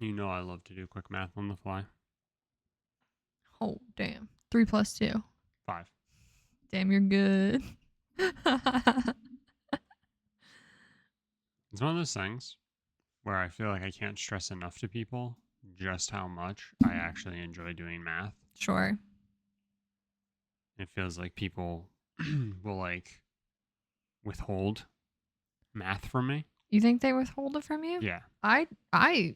You know I love to do quick math on the fly. Oh, damn. 3 plus 2. 5. Damn, you're good. It's one of those things where I feel like I can't stress enough to people just how much I actually enjoy doing math. Sure. It feels like people will like withhold math from me. You think they withhold it from you? Yeah. I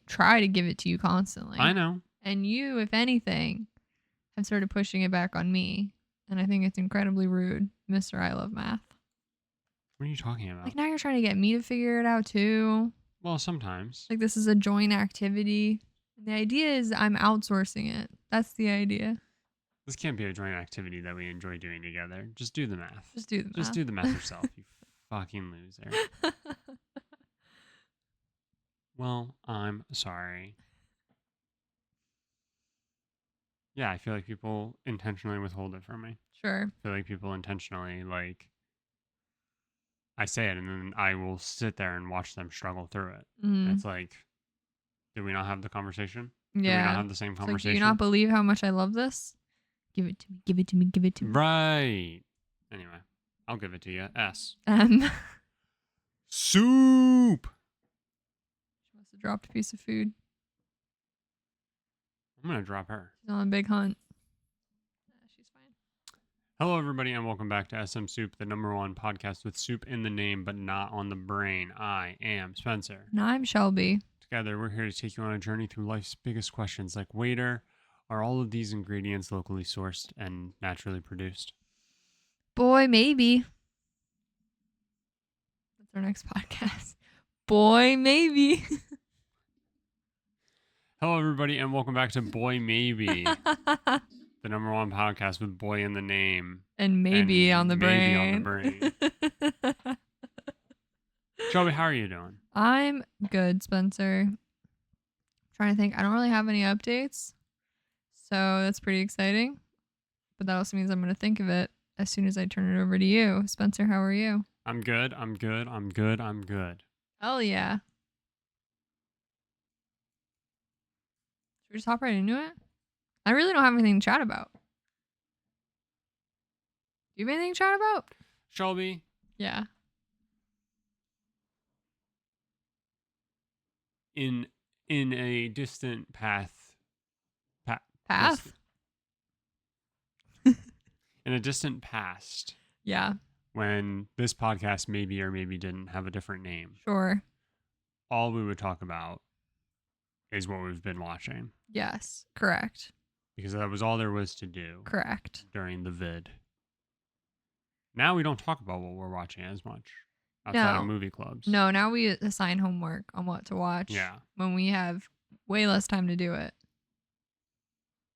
try to give it to you constantly. I know. And you, if anything, have started pushing it back on me. And I think it's incredibly rude, Mr. I Love Math. What are you talking about? Like, now you're trying to get me to figure it out too. Well, sometimes. Like, this is a joint activity. The idea is I'm outsourcing it. That's the idea. This can't be a joint activity that we enjoy doing together. Just do the math. Just do the math. Just do the math yourself, you fucking loser. Well, I'm sorry. Yeah, I feel like people intentionally withhold it from me. Sure. I feel like people intentionally, like, I say it and then I will sit there and watch them struggle through it. And it's like, did we not have the conversation? Yeah. Did we not have the same conversation? Like, do you not believe how much I love this? Give it to me. Give it to me. Give it to me. Right. Anyway, I'll give it to you. S. Soup. She must have dropped a piece of food. I'm going to drop her. She's on a big hunt. She's fine. Hello, everybody, and welcome back to SMSoup, the #1 podcast with soup in the name but not on the brain. I am Spencer. And I'm Shelby. Together, we're here to take you on a journey through life's biggest questions, like, waiter, are all of these ingredients locally sourced and naturally produced? Boy, maybe. That's our next podcast. Boy, maybe. Hello, everybody, and welcome back to Boy Maybe, the #1 podcast with boy in the name. And maybe on the brain. Shelby, how are you doing? I'm good, Spencer. I'm trying to think. I don't really have any updates. So that's pretty exciting. But that also means I'm going to think of it as soon as I turn it over to you. Spencer, how are you? I'm good. Hell yeah. Should we just hop right into it? I really don't have anything to chat about. Do you have anything to chat about? Shelby? Yeah. In a distant path? In a distant past. Yeah. When this podcast maybe or maybe didn't have a different name. Sure. All we would talk about is what we've been watching. Yes, correct. Because that was all there was to do. Correct. During the vid. Now we don't talk about what we're watching as much outside of movie clubs. No, now we assign homework on what to watch. Yeah. When we have way less time to do it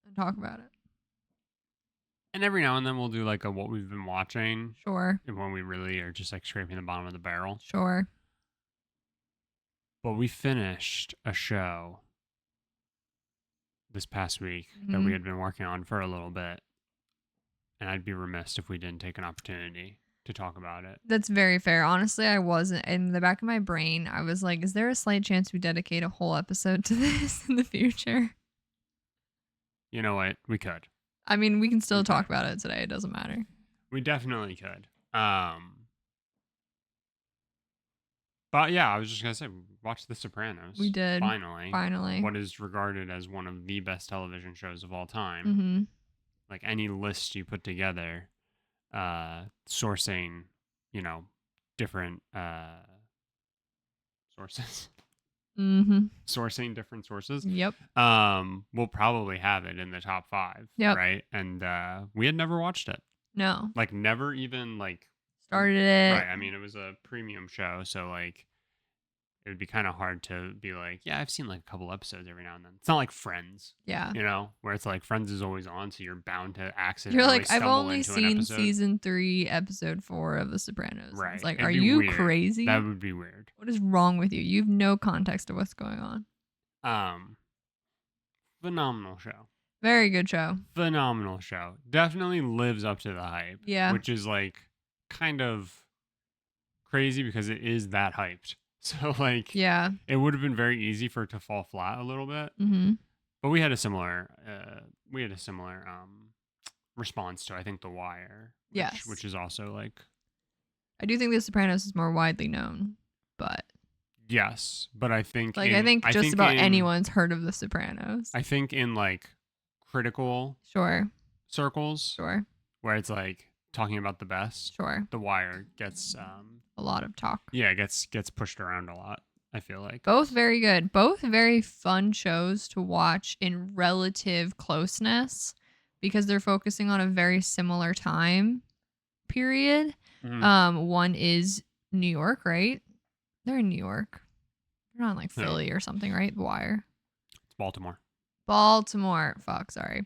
and talk about it. And every now and then we'll do like a what we've been watching. Sure. When we really are just like scraping the bottom of the barrel. Sure. But we finished a show this past week that we had been working on for a little bit. And I'd be remiss if we didn't take an opportunity to talk about it. That's very fair. Honestly, I wasn't. In the back of my brain, I was like, is there a slight chance we dedicate a whole episode to this in the future? You know what? We could. I mean, we can still talk about it today. It doesn't matter. We definitely could. But yeah, I was just going to say, we watched The Sopranos. We did. Finally. What is regarded as one of the best television shows of all time. Mm-hmm. Like any list you put together, sourcing, different sources. Mm-hmm. Sourcing different sources. Yep. We'll probably have it in the top 5. Yep. Right. And we had never watched it. No. Like never even started it. Right. I mean, it was a premium show, so like it would be kind of hard to be like, yeah, I've seen like a couple episodes every now and then. It's not like Friends. Yeah. Where it's like Friends is always on, so you're bound to accidentally You're like, I've stumble only into an seen episode. season 3, episode 4 of The Sopranos. Right. It's like, It'd are be you weird. crazy? That would be weird. What is wrong with you? You have no context of what's going on. Phenomenal show. Very good show. Phenomenal show. Definitely lives up to the hype. Yeah. Which is like kind of crazy because it is that hyped. So like, Yeah. it would have been very easy for it to fall flat a little bit. Mm-hmm. But we had a similar response to, I think, The Wire, Yes. which is also like, I do think The Sopranos is more widely known, but yes, but I think like I think just about anyone's heard of The Sopranos. I think in like critical Sure. circles, Sure. where it's like talking about the best, Sure. The Wire gets A lot of talk. yeah, gets pushed around a lot, I feel like. Both very good. Both very fun shows to watch in relative closeness because they're focusing on a very similar time period. Mhm. One is New York, right? They're in New York. They're not in like Yeah. Philly or something, right? The Wire. It's Baltimore. Fuck, sorry.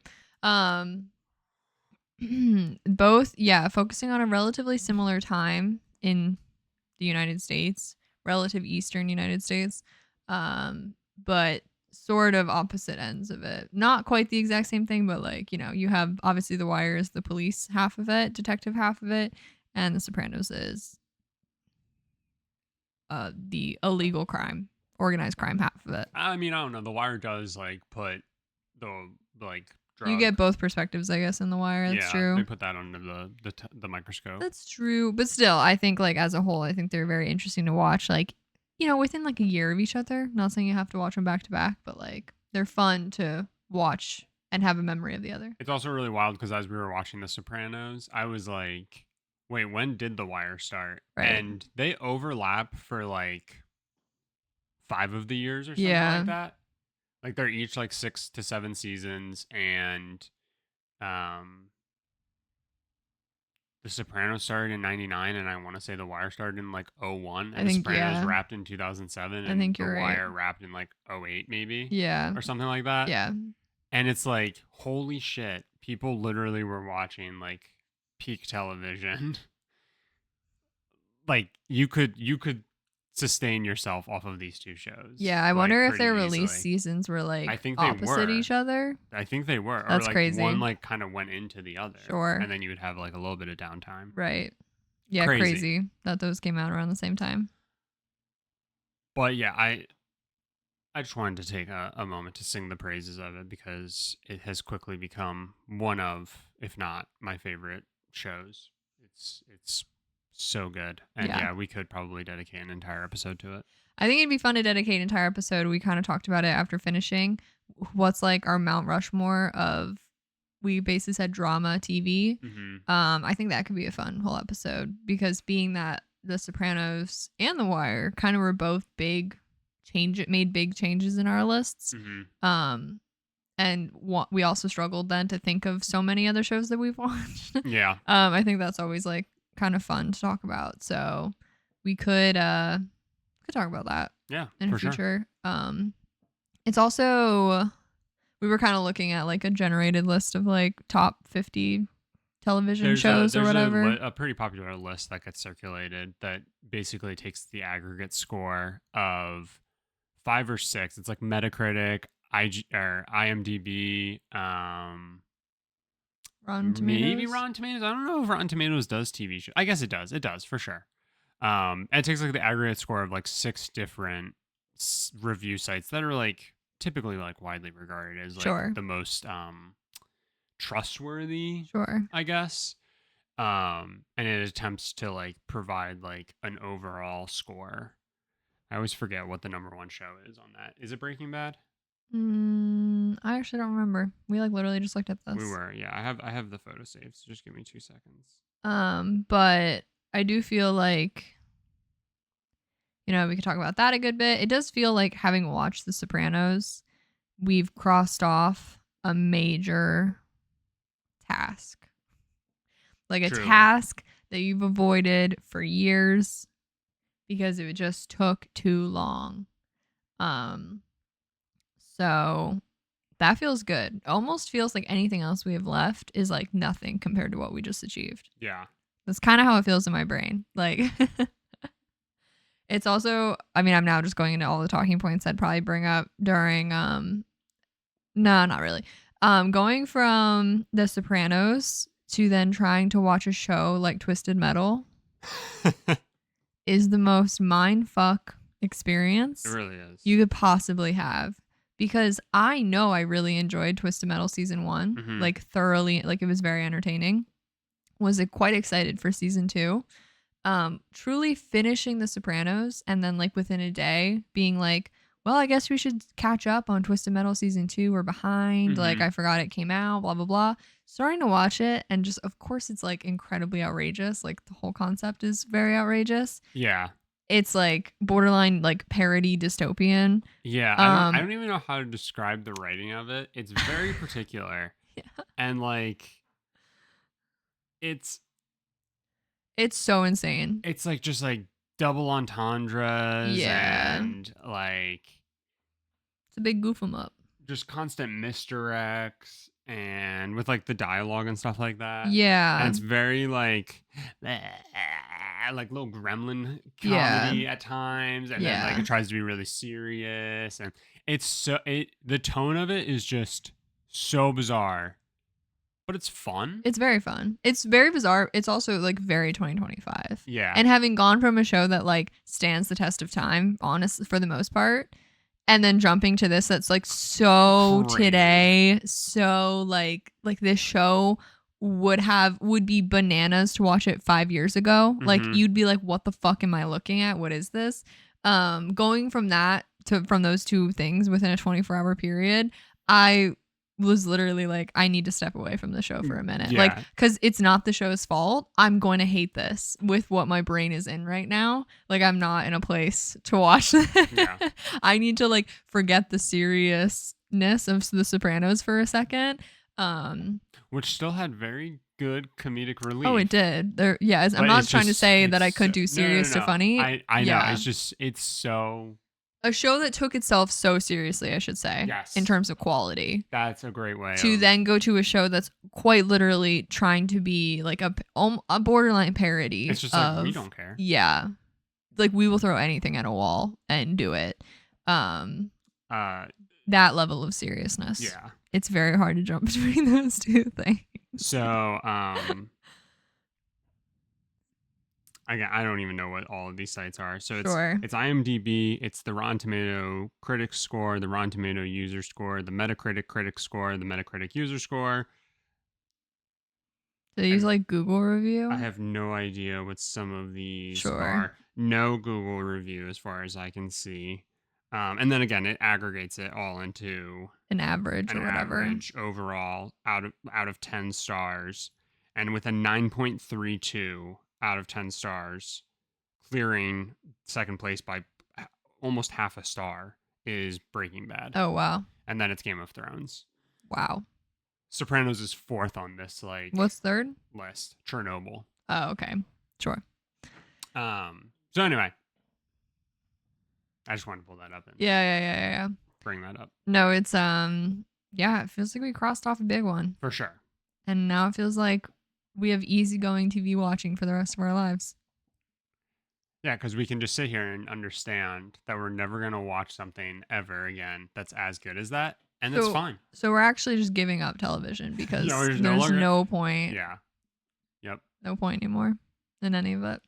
Both, yeah, focusing on a relatively similar time in the United States, relative Eastern United States, but sort of opposite ends of it. Not quite the exact same thing, but like, you know, you have obviously The Wire is the police half of it, detective half of it, and The Sopranos is the illegal crime, organized crime half of it. I mean, I don't know. The Wire does like put the like drug. You get both perspectives, I guess, in The Wire. That's true. They put that under the microscope. That's true. But still, I think like as a whole, I think they're very interesting to watch. Like, you know, within like a year of each other. Not saying you have to watch them back to back, but like they're fun to watch and have a memory of the other. It's also really wild because as we were watching The Sopranos, I was like, wait, when did The Wire start? Right. And they overlap for like 5 of the years or something Yeah. like that. Like they're each like 6 to 7 seasons, and The Sopranos started in 99, and I want to say The Wire started in like 01, and The Sopranos wrapped in 2007, and think The you're Wire right. wrapped in like 08 maybe. Yeah. Or something like that. Yeah. And it's like, holy shit, people literally were watching like peak television. Like you could sustain yourself off of these two shows. Yeah, I like, wonder if their pretty release easily. seasons were like I think they opposite were. each other. I think they were. That's or like crazy. One like kind of went into the other. Sure. And then you would have like a little bit of downtime. Right. Yeah, crazy that those came out around the same time. But yeah, I just wanted to take a moment to sing the praises of it because it has quickly become one of, if not my favorite shows. It's so good. And yeah, we could probably dedicate an entire episode to it. I think it'd be fun to dedicate an entire episode. We kind of talked about it after finishing. What's like our Mount Rushmore of, we basically said drama TV. Mm-hmm. I think that could be a fun whole episode because being that The Sopranos and The Wire kind of were both made big changes in our lists. Mm-hmm. And we also struggled then to think of so many other shows that we've watched. Yeah. I think that's always like kind of fun to talk about. So we could talk about that. Yeah. In the future. Sure. It's also, we were kind of looking at like a generated list of like top 50 television shows or whatever. A pretty popular list that gets circulated that basically takes the aggregate score of 5 or 6. It's like Metacritic, IMDb, Rotten Tomatoes. Maybe Rotten Tomatoes. I don't know if Rotten Tomatoes does TV shows. I guess it does. It does for sure. And it takes like the aggregate score of like 6 different review sites that are like typically like widely regarded as like the most trustworthy. Sure. I guess. And it attempts to like provide like an overall score. I always forget what the number 1 show is on that. Is it Breaking Bad? I actually don't remember. We like literally just looked at this. We were, yeah. I have the photo saved, so just give me 2 seconds. But I do feel like, you know, we could talk about that a good bit. It does feel like, having watched The Sopranos, we've crossed off a major task. Like a task that you've avoided for years because it just took too long. So that feels good. Almost feels like anything else we have left is like nothing compared to what we just achieved. Yeah. That's kind of how it feels in my brain. Like, it's also, I mean, I'm now just going into all the talking points I'd probably bring up during, no, not really. Going from The Sopranos to then trying to watch a show like Twisted Metal is the most mind fuck experience It really is. you could possibly have. Because I know I really enjoyed Twisted Metal season 1, Mhm. like thoroughly, like it was very entertaining. Was quite excited for season 2. Truly finishing The Sopranos and then like within a day being like, well, I guess we should catch up on Twisted Metal season 2. We're behind. Like Mhm. I forgot it came out, blah blah blah. Starting to watch it and just of course it's like incredibly outrageous. Like the whole concept is very outrageous. Yeah. It's like borderline like parody dystopian. Yeah, I Um don't even know how to describe the writing of it. It's very particular. yeah. And like it's It's so insane. it's like just like double entendres Yeah. and like It's a big goof 'em up. just constant misdirects and with like the dialogue and stuff like that. And Yeah. it's very like little gremlin Yeah. comedy at times, and then like Yeah. it tries to be really serious, and the tone of it is just so bizarre, but it's fun. It's very fun. It's very bizarre. It's also like very 2025. Yeah. And having gone from a show that like stands the test of time, honestly, for the most part, and then jumping to this that's like so Crazy. today, so like this show would be bananas to watch it 5 years ago. Like Mhm. you'd be like, what the fuck am I looking at? What is this? Going from that to from those two things within a 24-hour period, I was literally like, I need to step away from the show for a minute. Yeah. Like, because it's not the show's fault. I'm going to hate this with what my brain is in right now. Like, I'm not in a place to watch this. Yeah. I need to like forget the seriousness of The Sopranos for a second. Which still had very good comedic relief. Oh, it did. There, yeah. I'm But not it's trying to just- say that I it's could so- do no, serious no. to funny. I know. Yeah. It's so. A show that took itself so seriously, I should say, Yes. in terms of quality. That's a great way To of- then go to a show that's quite literally trying to be like a borderline parody. It's just of, like we don't care. Yeah, like we will throw anything at a wall and do it. That level of seriousness. Yeah. It's very hard to jump between those two things. So again, I don't even know what all of these sites are. So Sure. it's IMDb, it's the Rotten Tomato critic score, the Rotten Tomato user score, the Metacritic critic score, the Metacritic user score. Do they use like Google review? I have no idea what some of these Sure. are. No Google review as far as I can see. And then again, it aggregates it all into an average an or whatever. average overall out of 10 stars, and with a 9.32 out of 10 stars, clearing second place by almost half a star, is Breaking Bad. Oh wow. And then it's Game of Thrones. Wow. Sopranos is fourth on this like What's third? list. Chernobyl. Oh, okay. Sure. So anyway, I just wanted to pull that up and Yeah. bring that up. No, it's yeah, it feels like we crossed off a big one. For sure. And now it feels like we have easygoing TV watching for the rest of our lives. Yeah, because we can just sit here and understand that we're never going to watch something ever again that's as good as that. And that's fine. So we're actually just giving up television because Yeah, there's no longer- no point. Yeah. Yep. No point anymore in any of it.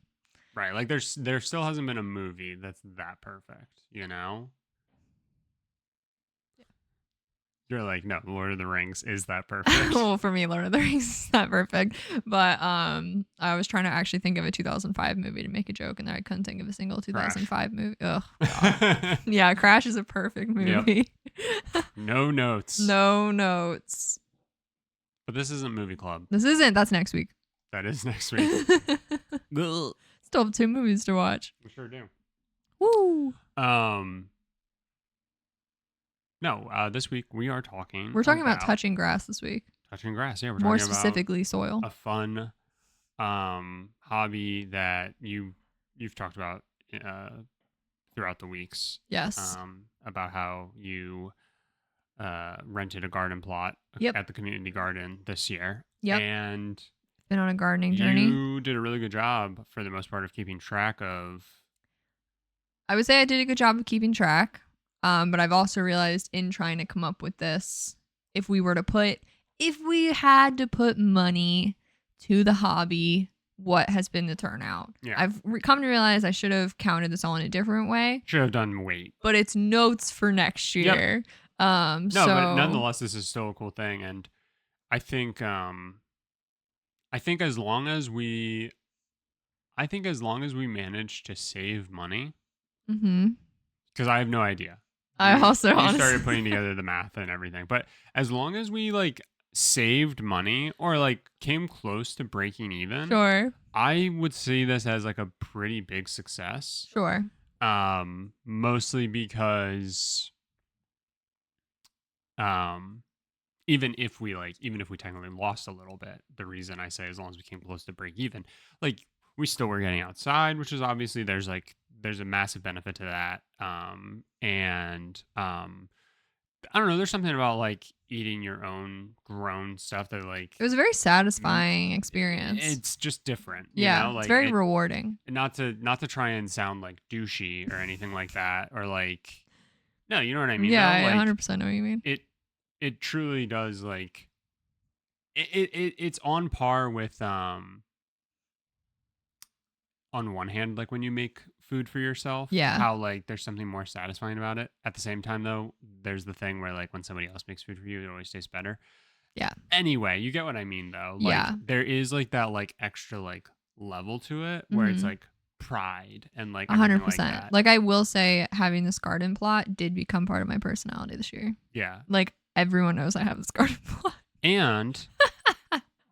Right. Like there still hasn't been a movie that's that perfect, you know? Yeah. You're like, no, Lord of the Rings is that perfect. Well, for me, Lord of the Rings is not perfect. But I was trying to actually think of a 2005 movie to make a joke, and then I couldn't think of a single 2005 movie. Ugh. God. Yeah, Crash is a perfect movie. Yep. No notes. No notes. But this isn't movie club. This isn't. That's next week. That is next week. Still have 2 movies to watch. We sure do. Woo! No, this week we are talking. We're talking about touching grass this week. touching grass. Yeah, we're More talking specifically, soil. about a fun hobby that you've talked about throughout the weeks. Yes. About how you rented a garden plot Yep. at the community garden this year. Yep. And Been on a gardening journey. you did a really good job for the most part of keeping track of. I would say I did a good job of keeping track. But I've also realized in trying to come up with this, if we had to put money to the hobby, what has been the turnout. Yeah. I've come to realize I should have counted this all in a different way, Should have done weight. but it's notes for next Yep. year. No, but So nonetheless, this is still a cool thing, and I think as long as we manage to save money, because I have no idea. I also we honestly started putting together the math and everything, but as long as we like saved money or like came close to breaking even, Sure. I would see this as like a pretty big success. Sure. Mostly because even if we technically lost a little bit, the reason I say as long as we came close to break even, like we still were getting outside, which is obviously there's a massive benefit to that. And I don't know, there's something about like eating your own grown stuff that like It was a very satisfying experience. it's just different. Yeah, Like it's very rewarding. Not to try and sound like douchey or anything like that, or like no, you know what I mean? Yeah, though? I Like, 100% know what you mean. It truly does like it's on par with on one hand, like when you make food for yourself, Yeah. how like there's something more satisfying about it. At the same time though, there's the thing where like when somebody else makes food for you, it always tastes better. Yeah. Anyway, you get what I mean though. Like Yeah. there is like that like extra like level to it where it's like pride and like 100%. like that. Like I will say having this garden plot did become part of my personality this year. Yeah. Like everyone knows I have this garden plot. And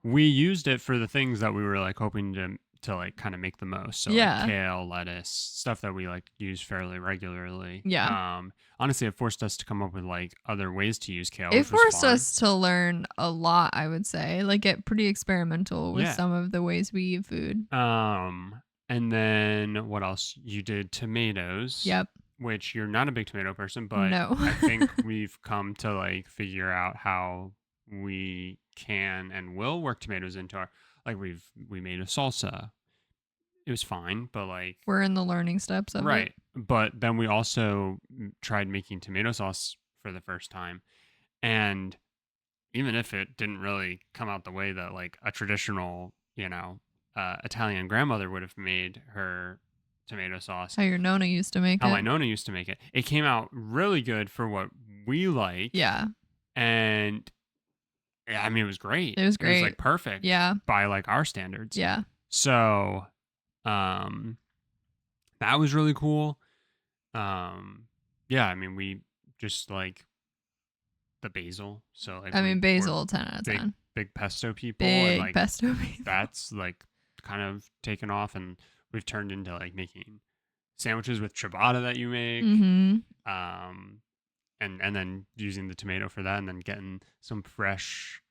we used it for the things that we were like hoping to like kind of make the most. So like kale, lettuce, stuff that we like use fairly regularly. Yeah. Honestly, it forced us to come up with like other ways to use kale. It forced us to learn a lot, I would say. Like get pretty experimental with some of the ways we eat food. And then what else? You did tomatoes. Yep. Which you're not a big tomato person, but no. I think we've come to like figure out how we can and will work tomatoes into our like we made a salsa. It was fine, but like we're in the learning steps of it. Right. But then we also tried making tomato sauce for the first time. And even if it didn't really come out the way that like a traditional, Italian grandmother would have made her tomato sauce. How your Nona used to make it. How my Nona used to make it. It came out really good for what we like. Yeah. And I mean, it was great. It was great. It was like perfect. Yeah. By like our standards. Yeah. So, that was really cool. Yeah, I mean, we just like the basil. So like, I mean, basil 10 out of 10. Big pesto people. Big and, like, pesto people. That's like kind of taken off, and we've turned into like making sandwiches with ciabatta that you make. And then using the tomato for that, and then getting some fresh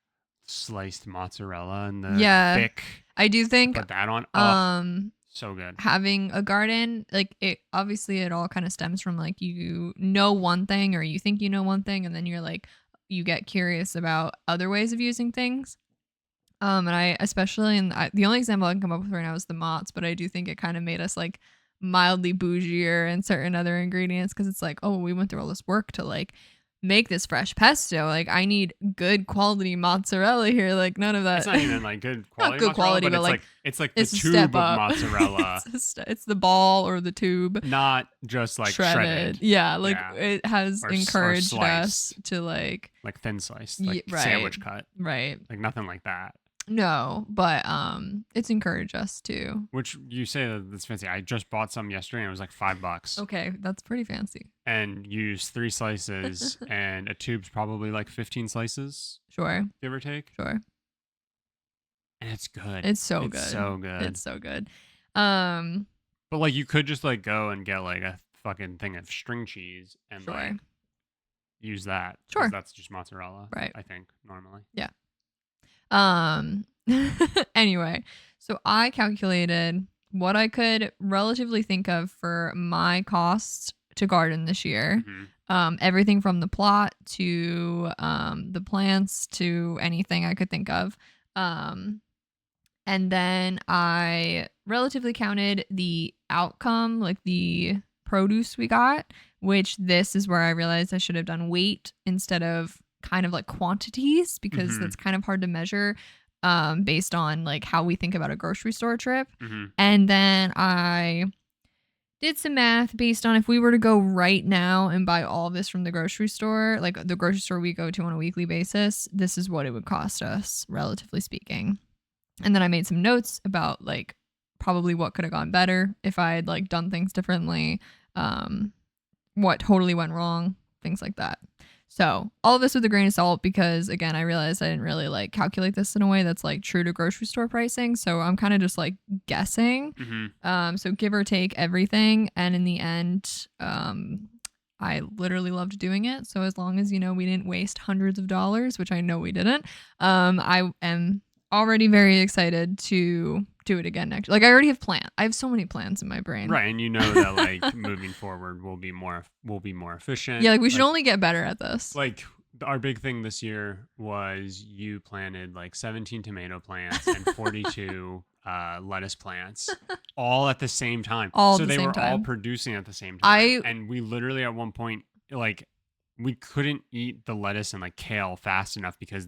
sliced mozzarella and the thick. I do think put that on. Oh, so good. Having a garden, like it obviously it all kind of stems from like you know one thing or you think you know one thing, and then you're like you get curious about other ways of using things. And I especially the only example I can come up with right now is the mozz, but I do think it kind of made us like mildly bougier and certain other ingredients because it's like, oh, we went through all this work to like make this fresh pesto. Like I need good quality mozzarella here. Like none of that. It's not even like good quality. Not good quality, but it's like the tube of mozzarella. It's the ball or the tube, not just like shredded. Yeah, like it has encouraged us to like thin sliced, like sandwich cut, right? Like nothing like that. No, but it's encouraged us to. Which you say that that's fancy. I just bought some yesterday and it was like $5. Okay, that's pretty fancy. And use 3 slices and a tube's probably like 15 slices. Sure. Give or take. Sure. And it's good. It's so good. So good. It's so good. But like you could just like go and get like a fucking thing of string cheese and like use that. Sure. That's just mozzarella. Right. I think normally. Yeah. Anyway, so I calculated what I could relatively think of for my cost to garden this year. Everything from the plot to the plants to anything I could think of. And then I relatively counted the outcome, like the produce we got, which this is where I realized I should have done weight instead of kind of like quantities because that's kind of hard to measure. based on like how we think about a grocery store trip. Mm-hmm. And then I did some math based on if we were to go right now and buy all of this from the grocery store, like the grocery store we go to on a weekly basis, this is what it would cost us, relatively speaking. And then I made some notes about like probably what could have gone better if I had like done things differently, what totally went wrong, things like that. So all of this with a grain of salt, because again, I realized I didn't really like calculate this in a way that's like true to grocery store pricing. So I'm kind of just like guessing. Mm-hmm. So give or take everything. And in the end, I literally loved doing it. So as long as, we didn't waste hundreds of dollars, which I know we didn't, I am already very excited to do it again next. Like I already have plans. I have so many plans in my brain. Right, and that like moving forward will be more efficient. Yeah, like we should only get better at this. Like our big thing this year was you planted like 17 tomato plants and 42 lettuce plants all at the same time. All so at the they same were all time. producing at the same time. And we literally at one point like we couldn't eat the lettuce and like kale fast enough because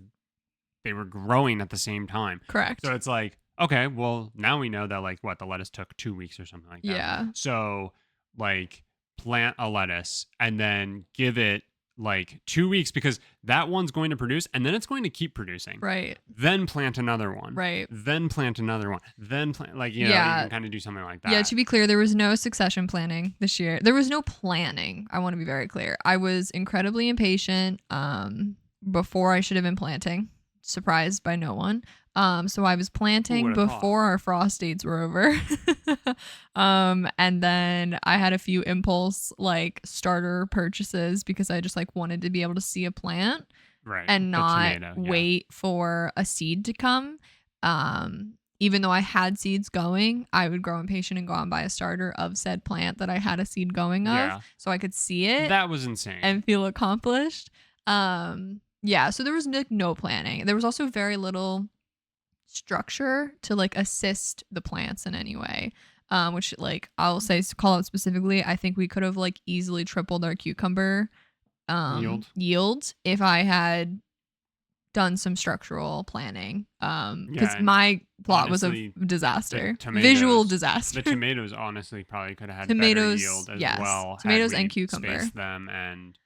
they were growing at the same time. Correct. So it's like, okay, well, now we know that like the lettuce took 2 weeks or something like that. Yeah. So like plant a lettuce and then give it like 2 weeks because that one's going to produce and then it's going to keep producing. Right. Then plant another one. Right. Then plant another one. Then plant you can kind of do something like that. Yeah, to be clear, there was no succession planning this year. There was no planning. I want to be very clear. I was incredibly impatient before I should have been planting. Surprised by no one. So I was planting before our frost dates were over. And then I had a few impulse like starter purchases because I just like wanted to be able to see a plant and not wait for a seed to come. Even though I had seeds going, I would grow impatient and go out and buy a starter of said plant that I had a seed going of so I could see it. That was insane. And feel accomplished. Yeah, so there was no planning. There was also very little structure to like assist the plants in any way, which like I'll call out specifically. I think we could have like easily tripled our cucumber yield if I had done some structural planning. Because my plot was a disaster, visual disaster. The tomatoes honestly probably could have had better yield as well. Tomatoes and cucumber. Spaced them and.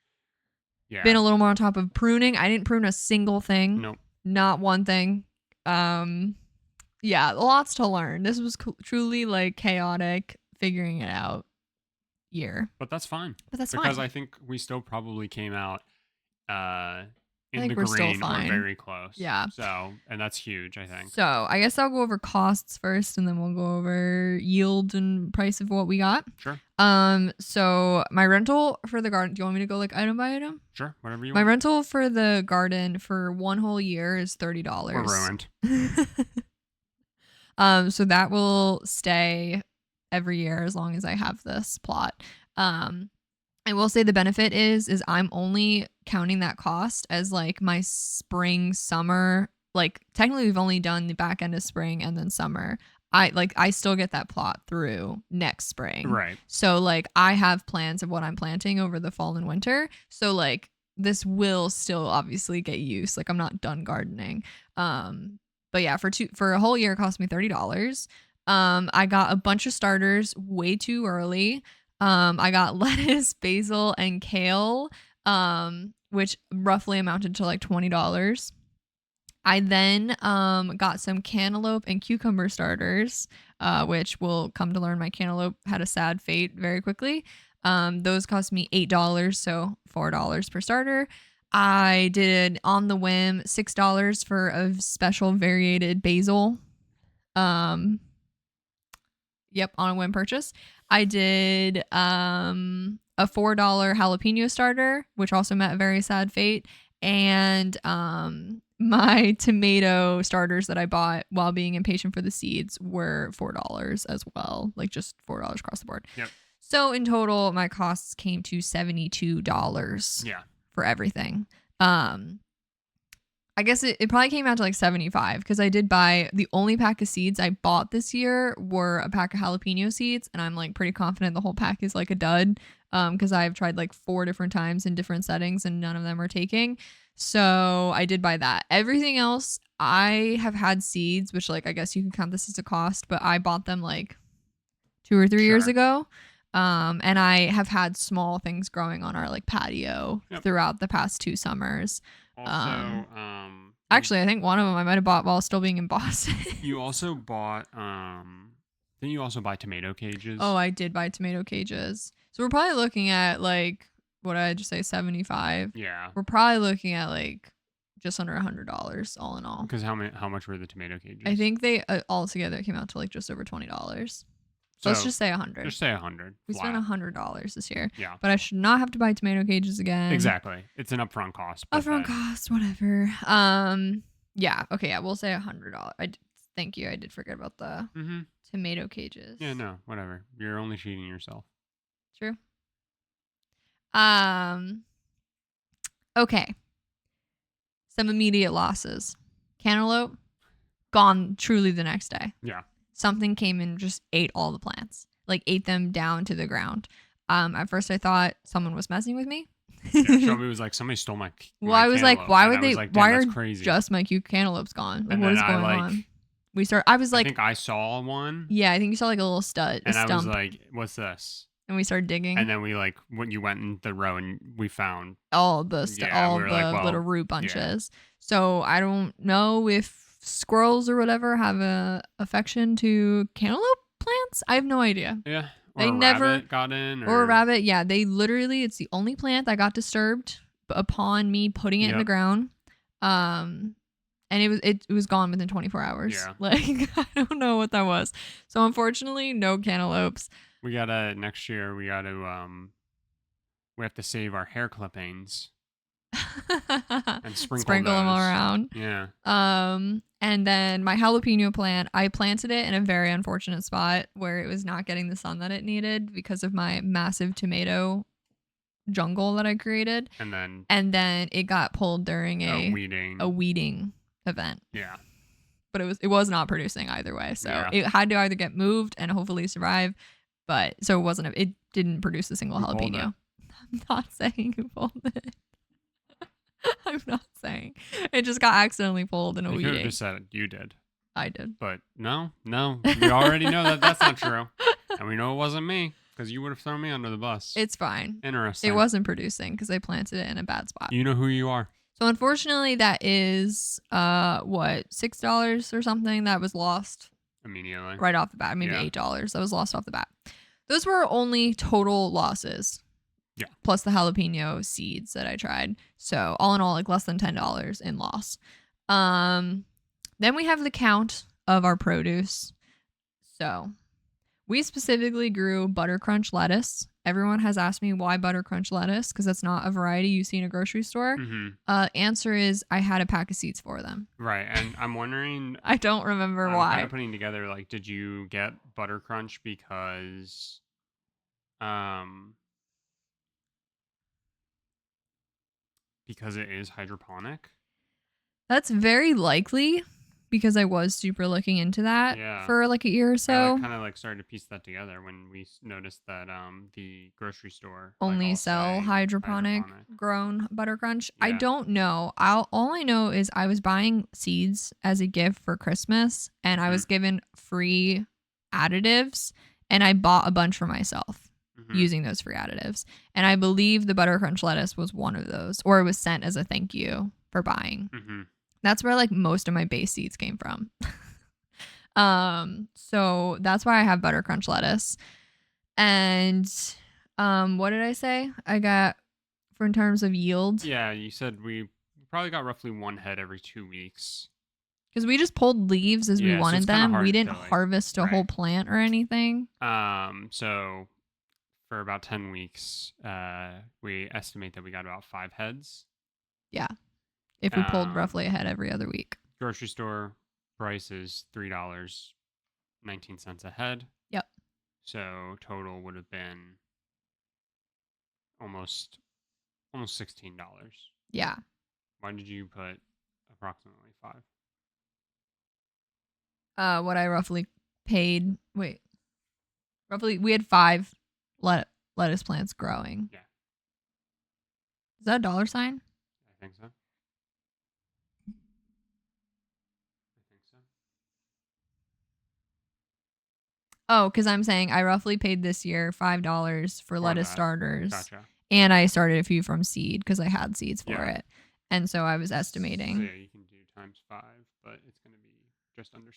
Yeah. Been a little more on top of pruning. I didn't prune a single thing. Nope. Not one thing. Yeah, lots to learn. This was truly like chaotic figuring it out year. But that's fine. Because I think we still probably came out in the green. We're very close. Yeah. So, and that's huge, I think. So, I guess I'll go over costs first and then we'll go over yield and price of what we got. Sure. So my rental for the garden, do you want me to go like item by item? Sure, whatever you want. My want. rental for the garden for one whole year is $30. We're ruined. So that will stay every year as long as I have this plot. I will say the benefit is I'm only counting that cost as like my spring, summer. Like technically we've only done the back end of spring and then summer. I still get that plot through next spring. Right. So like I have plans of what I'm planting over the fall and winter. So like this will still obviously get used. Like I'm not done gardening. But yeah, for a whole year it cost me $30. I got a bunch of starters way too early. I got lettuce, basil, and kale, which roughly amounted to like $20. I then got some cantaloupe and cucumber starters, which will come to learn my cantaloupe had a sad fate very quickly. Those cost me $8, so $4 per starter. I did on the whim $6 for a special variated basil. Yep, on a whim purchase. I did a $4 jalapeno starter, which also met a very sad fate, and my tomato starters that I bought while being impatient for the seeds were $4 as well, like just $4 across the board. Yep. So in total, my costs came to $72. Yeah. For everything. I guess it probably came out to like 75 because I did buy the only pack of seeds I bought this year were a pack of jalapeno seeds, and I'm like pretty confident the whole pack is like a dud because I've tried like 4 different times in different settings and none of them are taking. So I did buy that. Everything else I have had seeds, which like I guess you can count this as a cost, but I bought them like 2 or 3 years Sure. ago. And I have had small things growing on our like patio Yep. throughout the past 2 summers. Also, Actually, I think one of them I might have bought while still being in Boston. you also bought didn't you also buy tomato cages? Oh, I did buy tomato cages. So we're probably looking at like, what did I just say, 75? Yeah. We're probably looking at like just under $100 all in all. Because how much were the tomato cages? I think they all together came out to like just over $20. So let's just say 100. Just say 100. We spent $100 this year. Yeah. But I should not have to buy tomato cages again. Exactly. It's an upfront cost. Upfront cost, whatever. Yeah. Okay. Yeah. We'll say $100. Thank you. I did forget about the tomato cages. Yeah. No. Whatever. You're only cheating yourself. True. Okay. Some immediate losses. Cantaloupe gone truly the next day. Yeah. Something came and just ate all the plants, like ate them down to the ground. At first I thought someone was messing with me. Yeah, Shelby was like, somebody stole my well, I was like, why would they? Like, why are crazy. just my cute cantaloupes gone? Like, And what is then going on? I was like, I think I saw one. Yeah, I think you saw like a little stud. And I stump. was like, what's this? And we started digging. And then we like when you went in the row and we found all the little root bunches. Yeah. So I don't know if squirrels or whatever have a affection to cantaloupe plants. I have no idea. Yeah. Or they never rabbit got in. Or a rabbit. Yeah. They literally, it's the only plant that got disturbed upon me putting it in the ground. And it was gone within 24 hours. Yeah. Like, I don't know what that was. So unfortunately, no cantaloupes. We gotta next year. We have to save our hair clippings and sprinkle them all around. Yeah. And then my jalapeno plant, I planted it in a very unfortunate spot where it was not getting the sun that it needed because of my massive tomato jungle that I created. And then it got pulled during a weeding event. Yeah. But it was not producing either way. So it had to either get moved and hopefully survive. But so it didn't produce a single jalapeno. I'm not saying who pulled it. I'm not saying. It just got accidentally pulled in a weeding. You could have just said it. You did. I did. But no. We already know that that's not true. And we know it wasn't me because you would have thrown me under the bus. It's fine. Interesting. It wasn't producing because I planted it in a bad spot. You know who you are. So unfortunately, that is $6 or something that was lost immediately right off the bat. Maybe $8 that was lost off the bat. Those were only total losses. Yeah. Plus the jalapeno seeds that I tried. So all in all, like less than $10 in loss. Then we have the count of our produce. So we specifically grew butter crunch lettuce. Everyone has asked me why butter crunch lettuce, because that's not a variety you see in a grocery store. Answer is I had a pack of seeds for them. Right, and I'm wondering. I don't remember why. I'm kind of putting together like, did you get butter crunch because it is hydroponic? That's very likely. Because I was super looking into that for like a year or so. I kind of like started to piece that together when we noticed that the grocery store only sell hydroponic grown butter crunch. Yeah. I don't know. All I know is I was buying seeds as a gift for Christmas and I was given free additives and I bought a bunch for myself using those free additives. And I believe the butter crunch lettuce was one of those, or it was sent as a thank you for buying. That's where like most of my base seeds came from. So that's why I have butter crunch lettuce. And what did I say? I got for in terms of yield. Yeah, you said we probably got roughly one head every 2 weeks. Because we just pulled leaves as we wanted them. We didn't harvest a whole plant or anything. So for about 10 weeks, we estimate that we got about 5 heads. Yeah. If we pulled roughly a head every other week. Grocery store price is $3.19 a head. Yep. So total would have been almost $16. Yeah. Why did you put approximately 5? What I roughly paid. Wait. Roughly, we had 5 lettuce plants growing. Yeah. Is that a $? I think so. Oh, because I'm saying I roughly paid this year $5 for For lettuce that. starters, Gotcha. and I started a few from seed because I had seeds for Yeah. it, and so I was So estimating, yeah, you can do times 5, but it's going to be just under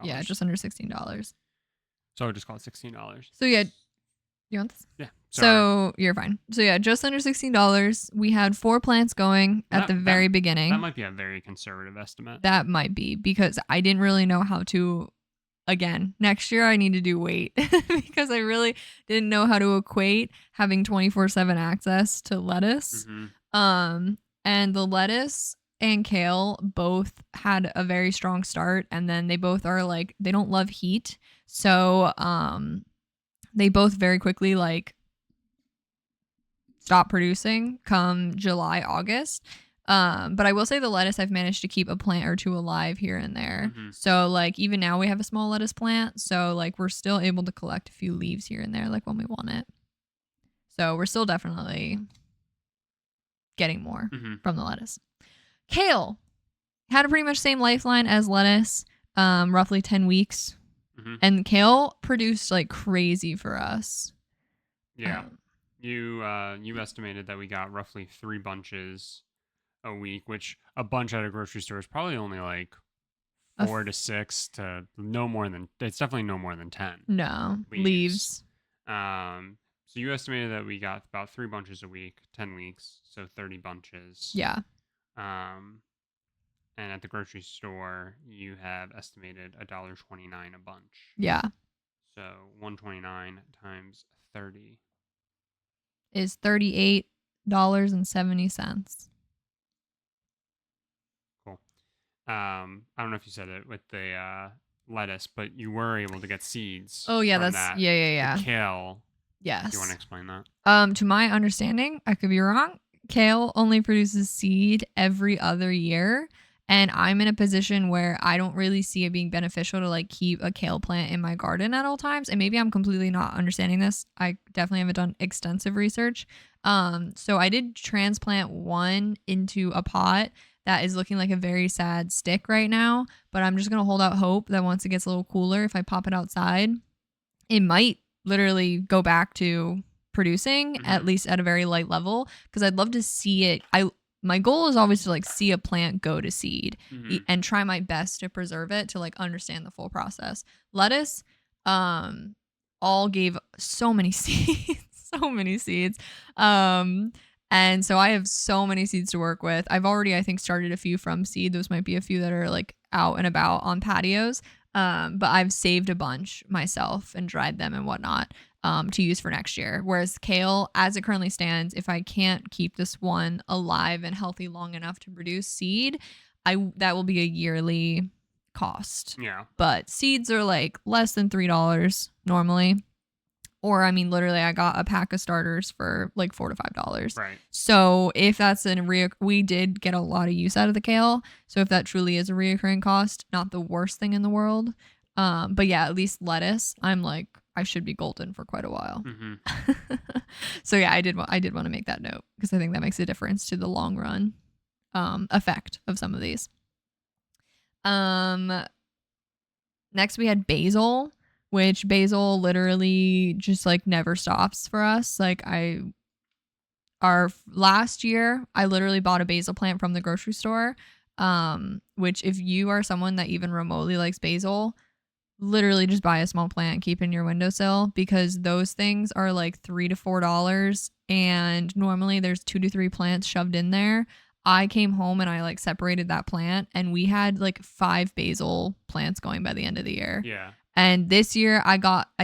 yeah, $16. just under $16. So I just call it $16. So yeah, you want this? Yeah. Sorry. So you're fine. So yeah, just under $16. We had 4 plants going at That the that very that beginning. might be a very conservative estimate. That might be because I didn't really know how to. Again, next year I need to do weight because I really didn't know how to equate having 24/7 access to lettuce. Mm-hmm. And the lettuce and kale both had a very strong start, and then they both are like they don't love heat. So they both very quickly like stop producing come July, August. But I will say the lettuce I've managed to keep a plant or two alive here and there. Mm-hmm. So like even now we have a small lettuce plant. So like we're still able to collect a few leaves here and there like when we want it. So we're still definitely getting more Mm-hmm. from the lettuce. Kale had a pretty much same lifeline as lettuce, roughly 10 weeks. Mm-hmm. And kale produced like crazy for us. Yeah. You estimated that we got roughly 3 bunches a week, which a bunch at a grocery store is probably only like 4 to 6 to no more than, it's definitely no more than 10 No, leaves. leaves. So you estimated that we got about 3 bunches a week, 10 weeks, so 30 bunches. Yeah. Um, and at the grocery store, you have estimated $1.29 a bunch. Yeah. So 129 times 30 is $38.70. Cool. I don't know if you said it with the lettuce, but you were able to get seeds. Oh yeah, from that's that. yeah. The kale. Yes. Do you want to explain that? To my understanding, I could be wrong. Kale only produces seed every other year. And I'm in a position where I don't really see it being beneficial to like keep a kale plant in my garden at all times. And maybe I'm completely not understanding this. I definitely haven't done extensive research. So I did transplant one into a pot that is looking like a very sad stick right now. But I'm just gonna hold out hope that once it gets a little cooler, if I pop it outside, it might literally go back to producing at least at a very light level because I'd love to see it. My goal is always to like see a plant go to seed and try my best to preserve it to like understand the full process. Lettuce all gave so many seeds, so many seeds. And so I have so many seeds to work with. I've already I think started a few from seed. Those might be a few that are like out and about on patios. But I've saved a bunch myself and dried them and whatnot to use for next year. Whereas kale, as it currently stands, if I can't keep this one alive and healthy long enough to produce seed, that will be a yearly cost. Yeah. But seeds are like less than $3 normally. Or I mean, literally, I got a pack of starters for like $4 to $5. Right. So if that's we did get a lot of use out of the kale. So if that truly is a reoccurring cost, not the worst thing in the world. But yeah, at least lettuce, I'm like I should be golden for quite a while. So yeah, I did want to make that note because I think that makes a difference to the long run effect of some of these. Next we had basil, which basil literally just like never stops for us. Like our last year, I literally bought a basil plant from the grocery store. Which if you are someone that even remotely likes basil, literally just buy a small plant and keep in your windowsill because those things are like $3 to $4 and normally there's 2 to 3 plants shoved in there. I came home and I like separated that plant and we had like 5 basil plants going by the end of the year. Yeah. And this year I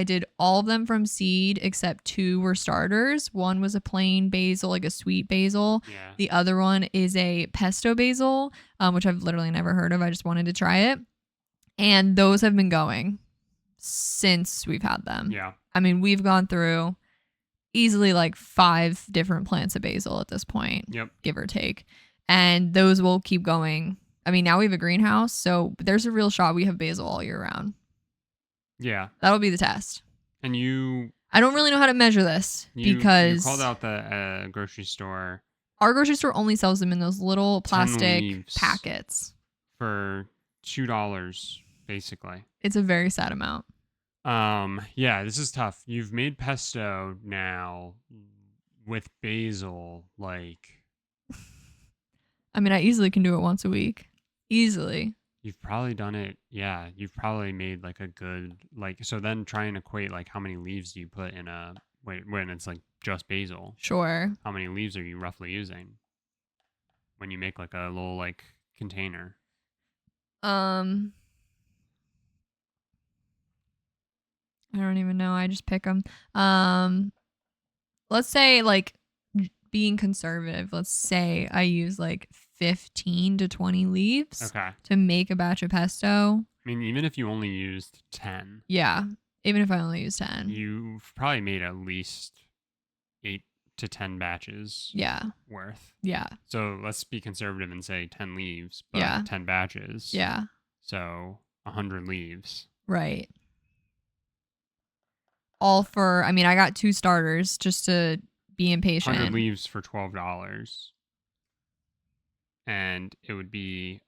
did all of them from seed except 2 were starters. One was a plain basil, like a sweet basil. Yeah. The other one is a pesto basil, which I've literally never heard of. I just wanted to try it. And those have been going since we've had them. Yeah. I mean, we've gone through easily like 5 different plants of basil at this point, give or take. And those will keep going. I mean, now we have a greenhouse, so there's a real shot we have basil all year round. Yeah. That'll be the test. And I don't really know how to measure this because you called out the grocery store. Our grocery store only sells them in those little plastic packets for $2 basically. It's a very sad amount. Yeah, this is tough. You've made pesto now with basil, like I mean, I easily can do it once a week. Easily. you've probably done it. Yeah, you've probably made like a good like. So then try and equate like how many leaves do you put in a wait when it's like just basil? Sure. How many leaves are you roughly using when you make like a little like container? Um, I don't even know. I just pick them. Um, let's say like being conservative. Let's say I use like 15 to 20 leaves Okay. to make a batch of pesto. I mean, even if you only used 10, Yeah, even if I only use 10. you've probably made at least 8 to 10 batches Yeah. worth. Yeah. So let's be conservative and say 10 leaves, Yeah. but 10 batches. Yeah. So 100 leaves. Right. All for, I mean, I got 2 starters just to be 100 impatient. leaves for $12. And it would be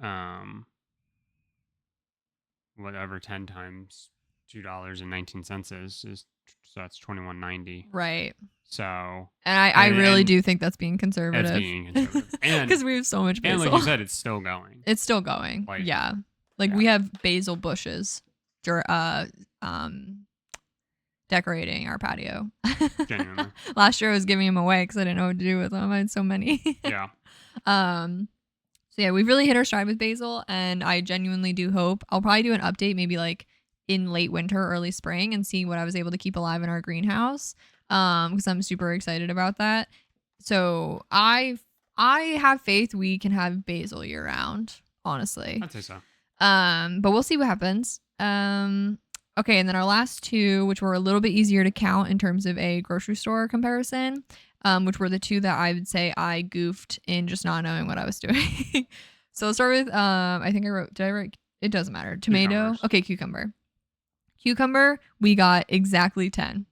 whatever 10 times $2.19 is, so that's 21.90. Right. So And I really and do think that's being it's conservative. being conservative. Because we have so much basil. And like you said, it's still going. It's still going. Like, yeah. Like yeah. we have basil bushes decorating our patio. Genuinely. Last year I was giving them away because I didn't know what to do with them. I had so many. Yeah. So yeah, we've really hit our stride with basil, and I genuinely do hope I'll probably do an update maybe like in late winter, early spring, and see what I was able to keep alive in our greenhouse. Because I'm super excited about that. So I have faith we can have basil year round, honestly. I'd say so. But we'll see what happens. Okay, and then our last 2, which were a little bit easier to count in terms of a grocery store comparison, which were the 2 that I would say I goofed in just not knowing what I was doing. So let's start with I think did I write, it doesn't matter. Tomato. Cucumbers. Okay, cucumber. Cucumber, we got exactly 10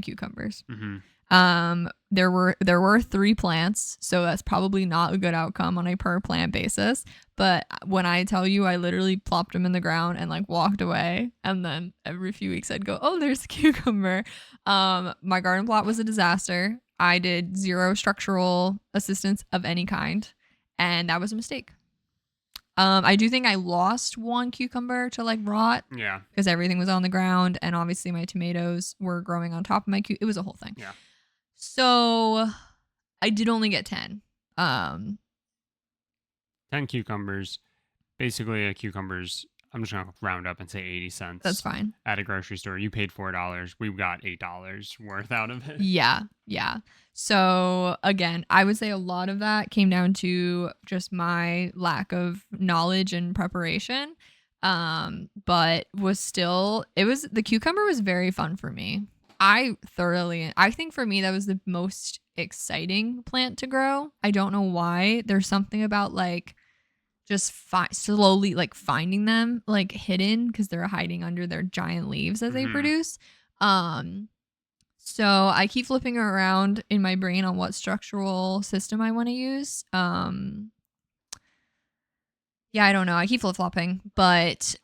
cucumbers. Mm-hmm. There were 3 plants, so that's probably not a good outcome on a per plant basis. But when I tell you, I literally plopped them in the ground and like walked away, and then every few weeks I'd go, "Oh, there's a cucumber." My garden plot was a disaster. I did 0 structural assistance of any kind, and that was a mistake. I do think I lost 1 cucumber to like rot. Yeah. Because everything was on the ground, and obviously my tomatoes were growing on top of my it was a whole thing. Yeah. So I did only get 10. 10 cucumbers. Basically, a cucumber's, I'm just going to round up and say 80 cents. That's fine. At a grocery store. You paid $4. We got $8 worth out of it. Yeah. Yeah. So again, I would say a lot of that came down to just my lack of knowledge and preparation. But the cucumber was very fun for me. I think for me that was the most exciting plant to grow. I don't know why. There's something about like just slowly like finding them like hidden because they're hiding under their giant leaves as they produce. So I keep flipping around in my brain on what structural system I want to use. Yeah, I don't know. I keep flip-flopping, but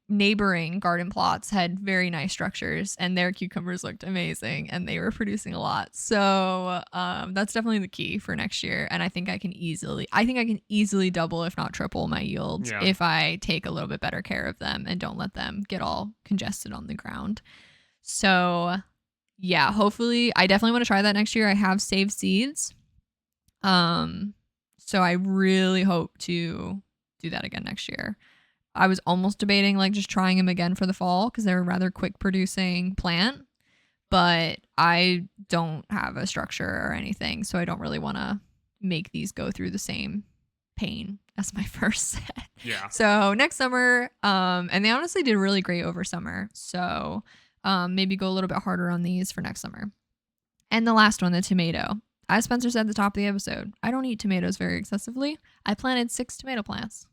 neighboring garden plots had very nice structures, and their cucumbers looked amazing, and they were producing a lot. So that's definitely the key for next year, and I think I can easily double, if not triple, my yields if I take a little bit better care of them and don't let them get all congested on the ground. So yeah, hopefully, I definitely want to try that next year. I have saved seeds, so I really hope to do that again next year. I was almost debating like just trying them again for the fall because they're a rather quick producing plant, but I don't have a structure or anything, so I don't really want to make these go through the same pain as my first set. Yeah. So next summer, and they honestly did really great over summer, so maybe go a little bit harder on these for next summer. And the last one, the tomato. As Spencer said at the top of the episode, I don't eat tomatoes very excessively. I planted 6 tomato plants.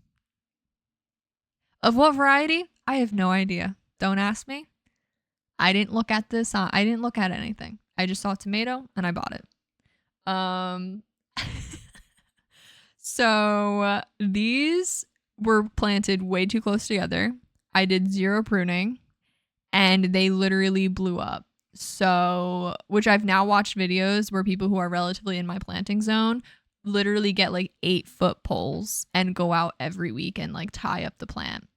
Of what variety? I have no idea. Don't ask me. I didn't look at this. I didn't look at anything. I just saw tomato and I bought it. So these were planted way too close together. I did 0 pruning. and they literally blew up. So, which I've now watched videos where people who are relatively in my planting zone literally get like 8-foot poles and go out every week and like tie up the plant.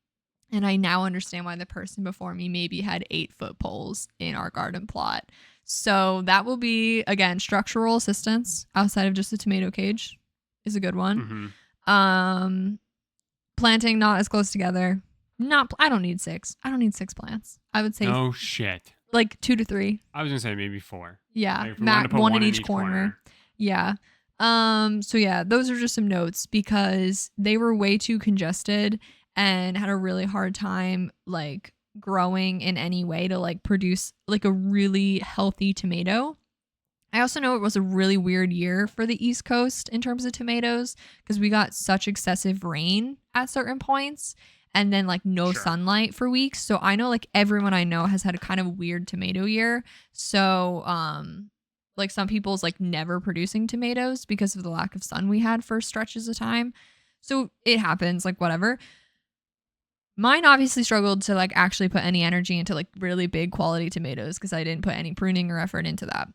And I now understand why the person before me maybe had 8-foot poles in our garden plot. So that will be, again, structural assistance outside of just a tomato cage is a good one. Mm-hmm. Planting not as close together. I don't need 6. I don't need 6 plants. I would say No shit. like 2 to 3. I was gonna say maybe 4. Yeah, Like if we wanted to put one in each corner. Yeah. So yeah, those are just some notes because they were way too congested and had a really hard time like growing in any way to like produce like a really healthy tomato. I also know it was a really weird year for the East Coast in terms of tomatoes because we got such excessive rain at certain points and then like no Sure. sunlight for weeks. So I know like everyone I know has had a kind of weird tomato year. So like some people's like never producing tomatoes because of the lack of sun we had for stretches of time. So it happens, like whatever. Mine obviously struggled to like actually put any energy into like really big quality tomatoes because I didn't put any pruning or effort into that.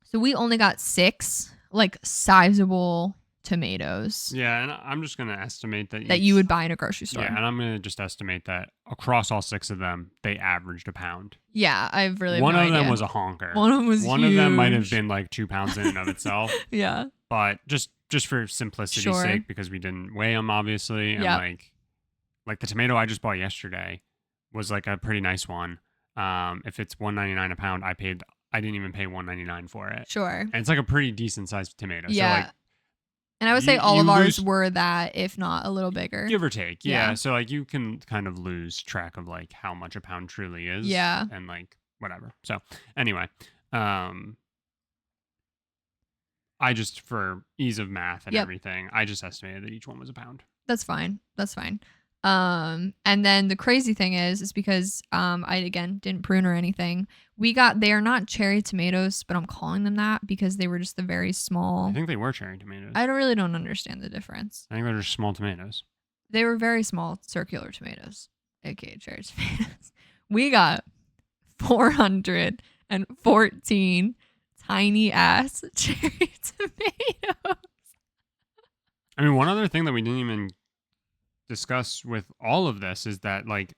So we only got 6 like sizable tomatoes Yeah, and I'm just gonna estimate that that you would buy in a grocery store. Yeah, and I'm gonna just estimate that across all 6 of them, they averaged a pound. Yeah, I've really One no of them idea. was a honker. One of them was One of them might have huge. been like 2 pounds in and of itself. Yeah. But just for simplicity's Sure. sake, because we didn't weigh them, obviously, and Yep. like the tomato I just bought yesterday was like a pretty nice one. If it's $1.99 a pound, I didn't even pay $1.99 for it. Sure. And it's like a pretty decent sized tomato. Yeah. So like, and I would say all you of ours lose- were that, if not a little bigger. give or take. Yeah. Yeah. So like you can kind of lose track of like how much a pound truly is. Yeah. And like whatever. So anyway, I just, for ease of math and Yep. everything, I just estimated that each one was a pound. That's fine. That's fine. And then the crazy thing is because I again didn't prune or anything. They are not cherry tomatoes, but I'm calling them that because they were just the very small. I think they were cherry tomatoes. I really don't understand the difference. I think they're just small tomatoes. They were very small circular tomatoes, aka cherry tomatoes. We got 414 tiny ass cherry tomatoes. I mean, one other thing that we didn't even discuss with all of this is that like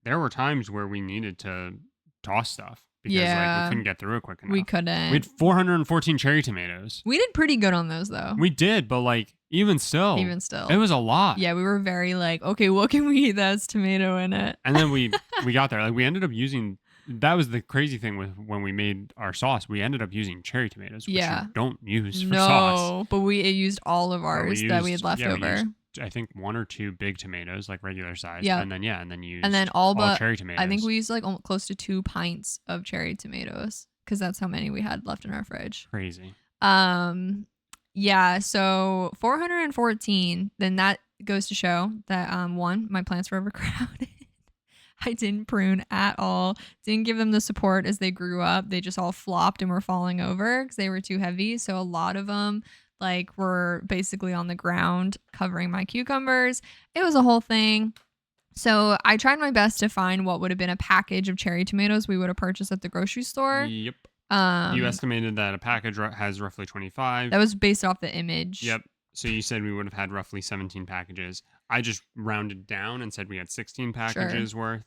there were times where we needed to toss stuff because like Yeah. we couldn't get through it quick enough. We couldn't. We had 414 cherry tomatoes. We did pretty good on those though. We did, but like even still, Still. it was a lot. Yeah, we were very like, okay, what can we eat that has tomato in it? And then we got there. Like we ended up using. That was the crazy thing with when we made our sauce. We ended up using cherry tomatoes, which Yeah. you don't use for sauce. But we used all of ours that we had left yeah, we over. used, I think 1 or 2 big tomatoes, like regular size. Yeah. And then you used And then all but cherry tomatoes. I think we used like close to 2 pints of cherry tomatoes because that's how many we had left in our fridge. Crazy. Yeah, so 414, then that goes to show that one, my plants were overcrowded. I didn't prune at all. Didn't give them the support as they grew up. They just all flopped and were falling over because they were too heavy. So a lot of them like were basically on the ground covering my cucumbers. It was a whole thing. So I tried my best to find what would have been a package of cherry tomatoes we would have purchased at the grocery store. Yep. You estimated that a package has roughly 25. That was based off the image. Yep. So you said we would have had roughly 17 packages. I just rounded down and said we had 16 packages worth.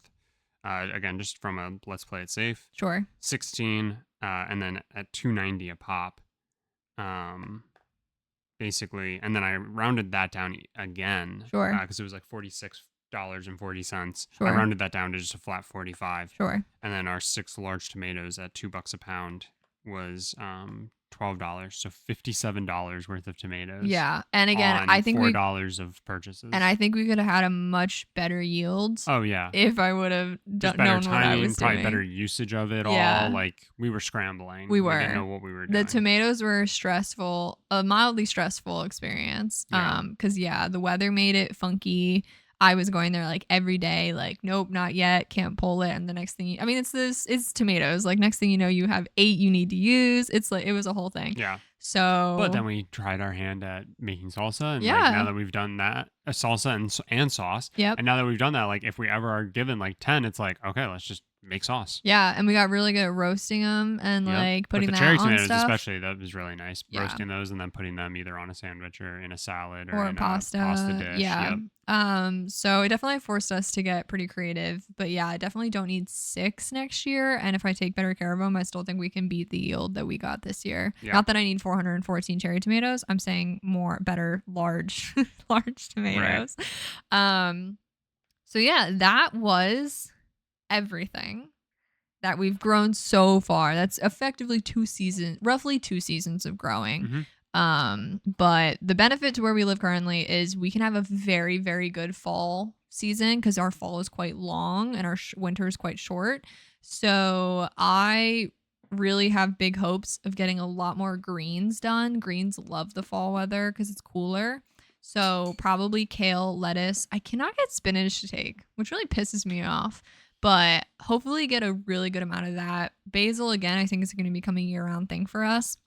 Again, just from a let's play it safe. Sure. 16, and then at $2.90 a pop. Basically, and then I rounded that down again. Sure. Because it was like $46.40. Sure. I rounded that down to just a flat 45. Sure. And then our 6 large tomatoes at $2 a pound was $12, so $57 worth of tomatoes. Yeah, and again, on I think $4 of purchases. and I think we could have had a much better yield. Oh yeah, If I would have just known better what I timing, was probably doing. better usage of it Yeah. all. Like we were scrambling. We were. didn't know what we were The doing. tomatoes were stressful, a mildly stressful experience. Yeah. Because the weather made it funky. I was going there like every day, like, nope, not yet, can't pull it. And the next thing, it's tomatoes. Like next thing you know, you have 8 you need to use. It's like, it was a whole thing. Yeah. But So then we tried our hand at making salsa, and like now yeah. that we've done that, salsa and sauce, Yep. and now that we've done that, like if we ever are given like 10, it's like okay, let's just make sauce. Yeah, and we got really good at roasting them and Yep. like With putting the that cherry on tomatoes, stuff. especially, that was really nice. Yeah. Roasting those and then putting them either on a sandwich or in a salad or Or in a pasta pasta. dish. Yeah. Yep. So it definitely forced us to get pretty creative. But yeah, I definitely don't need 6 next year. And if I take better care of them, I still think we can beat the yield that we got this year. Yeah. Not that I need 414 cherry tomatoes. I'm saying better, large, large tomatoes. So yeah, that was everything that we've grown so far. That's effectively roughly 2 seasons of growing. But the benefit to where we live currently is we can have a very, very good fall season because our fall is quite long and our winter is quite short. So I really have big hopes of getting a lot more greens done. Greens love the fall weather because it's cooler. So probably kale, lettuce. I cannot get spinach to take, which really pisses me off. But hopefully get a really good amount of that. Basil, again, I think is going to become a year-round thing for us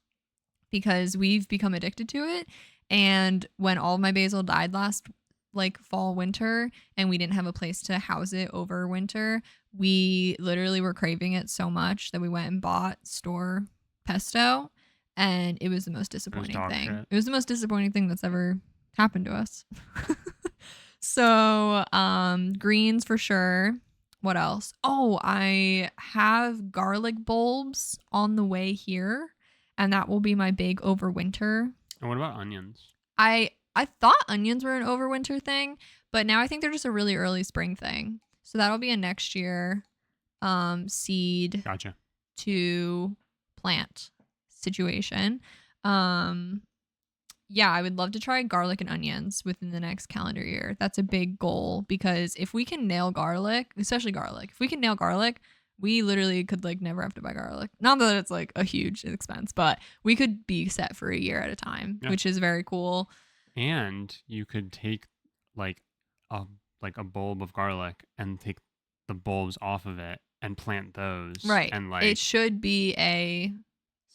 because we've become addicted to it. And when all of my basil died last like fall, winter, and we didn't have a place to house it over winter, we literally were craving it so much that we went and bought store pesto, and it was the most disappointing thing. Shit. It was the most disappointing thing that's ever happened to us. So, greens for sure. What else? Oh, I have garlic bulbs on the way here, and that will be my big overwinter. And what about onions? I thought onions were an overwinter thing, but now I think they're just a really early spring thing. So that'll be a next year seed Gotcha. to plant situation. Yeah, I would love to try garlic and onions within the next calendar year. That's a big goal because if we can nail garlic, especially garlic, if we can nail garlic, we literally could like never have to buy garlic. Not that it's like a huge expense, but we could be set for a year at a time, which is very cool. And you could take like a bulb of garlic and take the bulbs off of it and plant those. Right. And like it should be a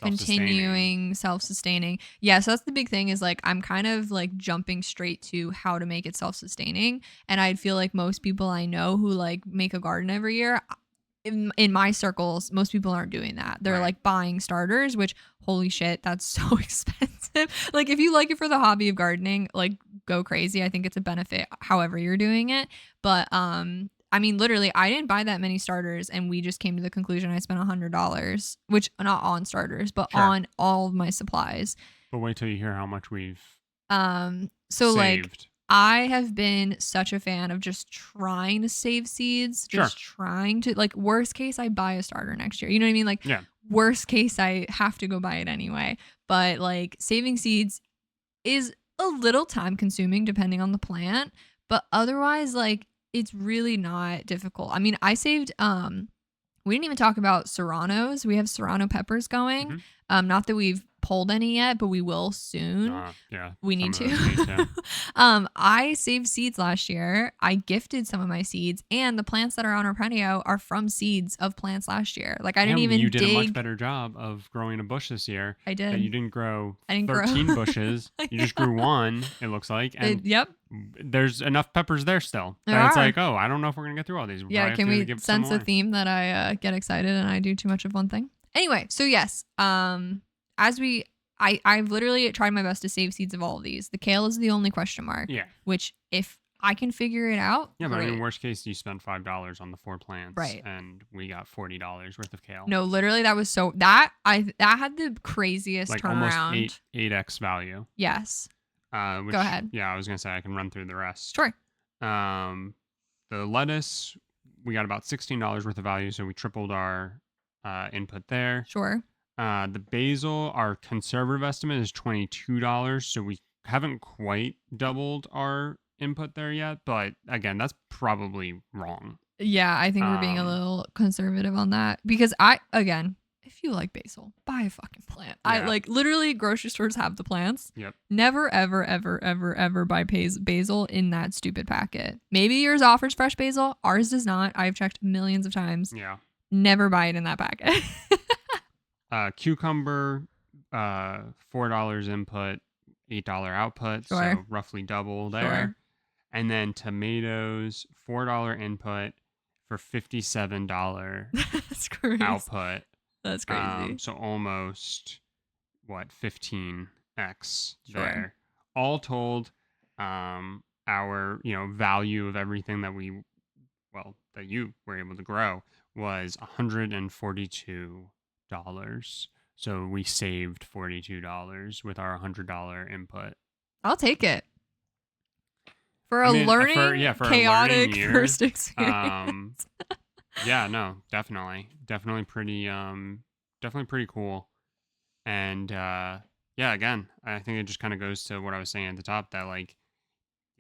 continuing self-sustaining. Yeah, so that's the big thing is like I'm kind of like jumping straight to how to make it self-sustaining, and I feel like most people I know who like make a garden every year in my circles, most people aren't doing that. They're like buying starters, which holy shit, that's so expensive. Like if you like it for the hobby of gardening, like go crazy. I think it's a benefit however you're doing it. But I mean, literally, I didn't buy that many starters, and we just came to the conclusion I spent $100, which not on starters, but on all of my supplies. But wait till you hear how much we've so saved. Like I have been such a fan of just trying to save seeds, just trying to like worst case I buy a starter next year. You know what I mean? Like worst case I have to go buy it anyway. But like saving seeds is a little time consuming depending on the plant, but otherwise like it's really not difficult. I mean, I saved we didn't even talk about serranos. We have serrano peppers going. Not that we've pulled any yet, but we will soon. Yeah. We need to. I saved seeds last year. I gifted some of my seeds, and the plants that are on our patio are from seeds of plants last year. Like I didn't even You did a much better job of growing a bush this year. I did. That you didn't grow 13 bushes. You just grew one, it looks like. And there's enough peppers there still. It's like, oh, I don't know if we're going to get through all these. Yeah, can we sense a theme that I get excited and I do too much of one thing? Anyway, so yes, I've literally tried my best to save seeds of all of these. The kale is the only question mark. Yeah. Which if I can figure it out. Yeah, but I mean, worst case, you spend $5 on the 4 plants. Right. And we got $40 worth of kale. No, literally, that was that had the craziest like turnaround. Almost 8x value. Yes. Go ahead. Yeah, I was gonna say I can run through the rest. Sure. The lettuce, we got about $16 worth of value, so we tripled our input there. Sure. The basil, our conservative estimate is $22, so we haven't quite doubled our input there yet. But again, that's probably wrong. Yeah, I think we're being a little conservative on that because if you like basil, buy a fucking plant. Yeah. I like literally grocery stores have the plants. Yep. Never, ever, ever, ever, ever buy basil in that stupid packet. Maybe yours offers fresh basil. Ours does not. I've checked millions of times. Yeah. Never buy it in that packet. Cucumber, $4 input, $8 output, Sure. so roughly double Sure. there. And then tomatoes, $4 input for $57 That's crazy. output. That's crazy. So almost what 15x Sure. there. All told, our value of everything that that you were able to grow was $142. So we saved $42 with our $100 input. I'll take it. For I a mean, learning, for a learning chaotic year, first experience. yeah, no, definitely pretty cool. And yeah, again, I think it just kind of goes to what I was saying at the top that like,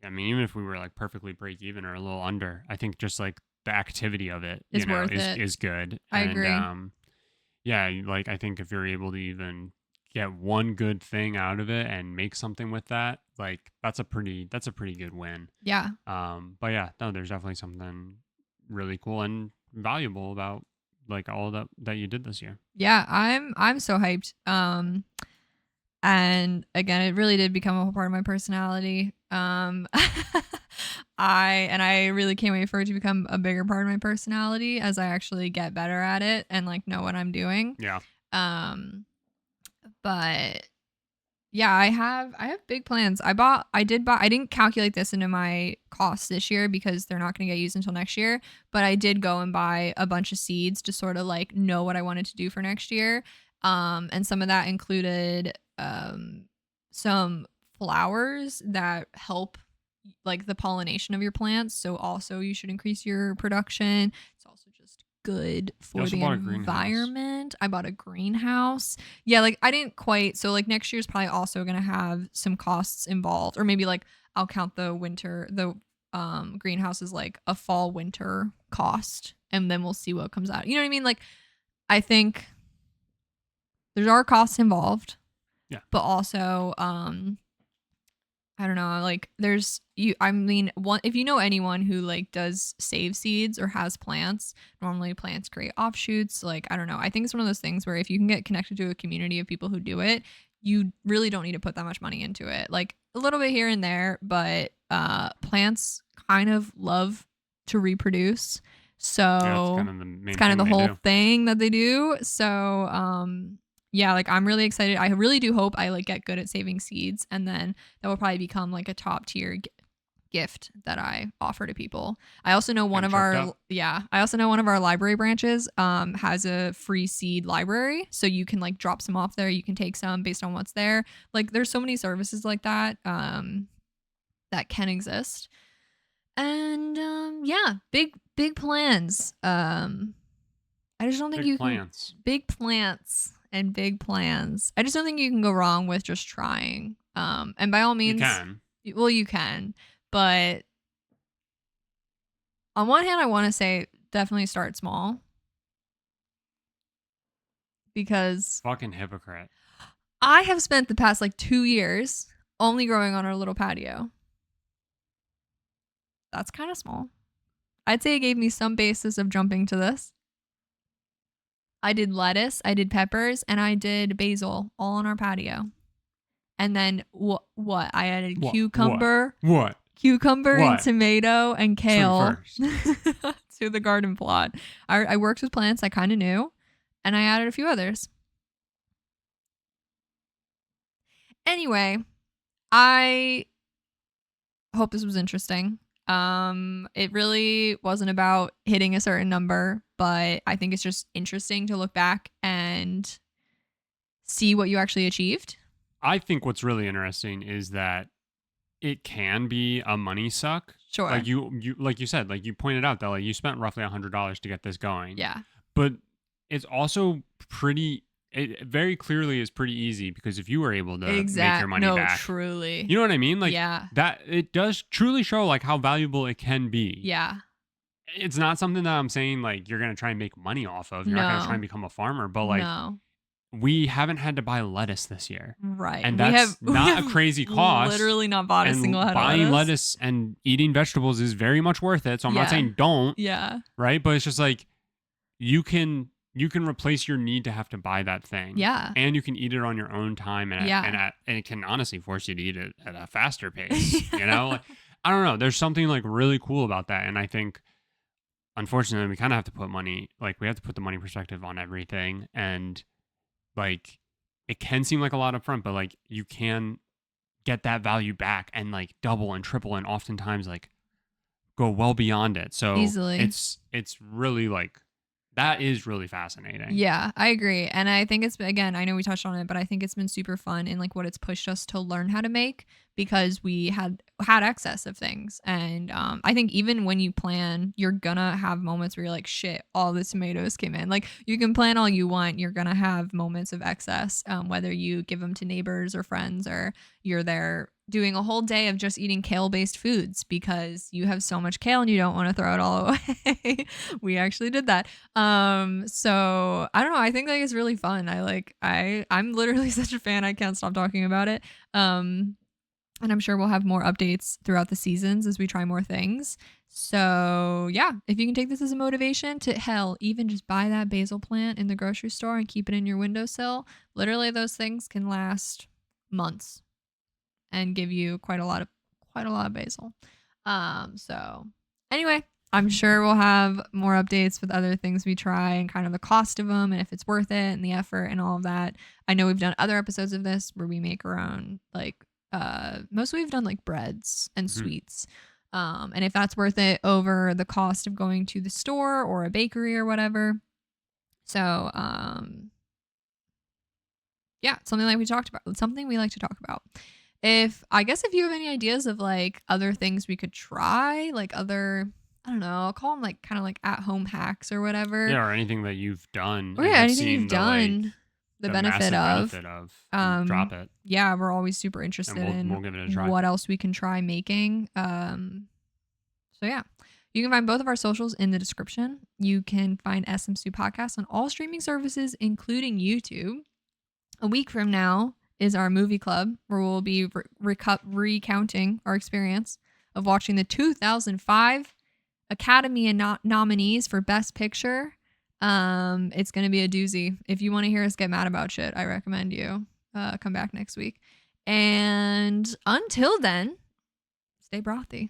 I mean, even if we were like perfectly break even or a little under, I think just like the activity of it, It's worth it. is good. I And agree. yeah, like I think if you're able to even get one good thing out of it and make something with that, like that's a pretty good win. Yeah. But yeah, no, there's definitely something really cool and valuable about like all that you did this year. Yeah, I'm so hyped. And again, it really did become a whole part of my personality. I really can't wait for it to become a bigger part of my personality as I actually get better at it and like know what I'm doing. Yeah. Um but yeah, I have big plans. I didn't calculate this into my costs this year because they're not going to get used until next year, but I did go and buy a bunch of seeds to sort of like know what I wanted to do for next year. And some of that included some flowers that help like the pollination of your plants. So also you should increase your production. It's also just good You for also the bought a greenhouse. environment. I bought a greenhouse. Yeah, like I didn't quite. So like next year's probably also going to have some costs involved, or maybe like I'll count the greenhouse as like a fall winter cost, and then we'll see what comes out. You know what I mean? Like I think there are costs involved. Yeah. But also I don't know, like there's you I mean, one if you know anyone who like does save seeds or has plants, normally plants create offshoots, like I don't know. I think it's one of those things where if you can get connected to a community of people who do it, you really don't need to put that much money into it. Like a little bit here and there, but plants kind of love to reproduce. Yeah, that's So kind of the main it's kind of thing the they whole do. thing that they do. So yeah, like I'm really excited. I really do hope I like get good at saving seeds, and then that will probably become like a top tier gift that I offer to people. I also know one Getting of choked our up. I also know one of our library branches has a free seed library, so you can like drop some off there. You can take some based on what's there. Like there's so many services like that that can exist. And yeah, big plans. I just don't think Big you can plants. big plants and big plans. I just don't think you can go wrong with just trying. And by all You means, can. well, you can, but on one hand, I want to say definitely start small because Fucking hypocrite. I have spent the past like 2 years only growing on our little patio. That's kind of small. I'd say it gave me some basis of jumping to this. I did lettuce, I did peppers, and I did basil all on our patio. And then what? I added cucumber, What? and tomato and kale First. to the garden plot. I worked with plants I kind of knew, and I added a few others. Anyway, I hope this was interesting. It really wasn't about hitting a certain number, but I think it's just interesting to look back and see what you actually achieved. I think what's really interesting is that it can be a money suck. Sure. Like you said, like you pointed out that like you spent roughly $100 to get this going. Yeah. But it's also it very clearly is pretty easy because if you were able to make your money back. Truly. You know what I mean? Like yeah. that it does truly show like how valuable it can be. Yeah. It's not something that I'm saying like you're going to try and make money off of. You're not going to try and become a farmer, but like we haven't had to buy lettuce this year. Right. And that's not a crazy cost. Literally not bought a single head of buying lettuce and eating vegetables is very much worth it. So I'm not saying don't. Yeah. Right. But it's just like you can you can replace your need to have to buy that thing. Yeah. And you can eat it on your own time, Yeah. and it can honestly force you to eat it at a faster pace. You know, like, I don't know. There's something like really cool about that, and I think unfortunately we kind of have to put money, like we have to put the money perspective on everything, and like it can seem like a lot up front, but like you can get that value back and like double and triple and oftentimes like go well beyond it. So Easily. it's really like that is really fascinating. Yeah, I agree. And I think it's, again, I know we touched on it, but I think it's been super fun in like what it's pushed us to learn how to make, because we had excess of things. And I think even when you plan, you're gonna have moments where you're like, shit, all the tomatoes came in. Like, you can plan all you want, you're gonna have moments of excess, whether you give them to neighbors or friends, or you're there doing a whole day of just eating kale based foods because you have so much kale and you don't want to throw it all away. We actually did that. So I don't know. I think like it's really fun. I'm literally such a fan. I can't stop talking about it. And I'm sure we'll have more updates throughout the seasons as we try more things. So yeah, if you can take this as a motivation to, hell, even just buy that basil plant in the grocery store and keep it in your windowsill, literally those things can last months and give you quite a lot of basil. So anyway, I'm sure we'll have more updates with other things we try and kind of the cost of them and if it's worth it and the effort and all of that. I know we've done other episodes of this where we make our own, like, mostly we've done like breads and Mhm. sweets. And if that's worth it over the cost of going to the store or a bakery or whatever. So, yeah, something like we talked about, something we like to talk about. If you have any ideas of like other things we could try, like other, I don't know, I'll call them like kind of like at home hacks or whatever. Yeah, or anything that you've done Or and yeah, have anything you've seen done, the the benefit massive of. benefit of, Um, drop it yeah, we're always super and interested we'll in give it a try. what else we can try making. So yeah. You can find both of our socials in the description. You can find SMSoup Podcast on all streaming services, including YouTube. A week from now is our movie club, where we'll be recounting our experience of watching the 2005 Academy and nominees for Best Picture. It's gonna be a doozy. If you want to hear us get mad about shit, I recommend you come back next week. And until then, stay brothy.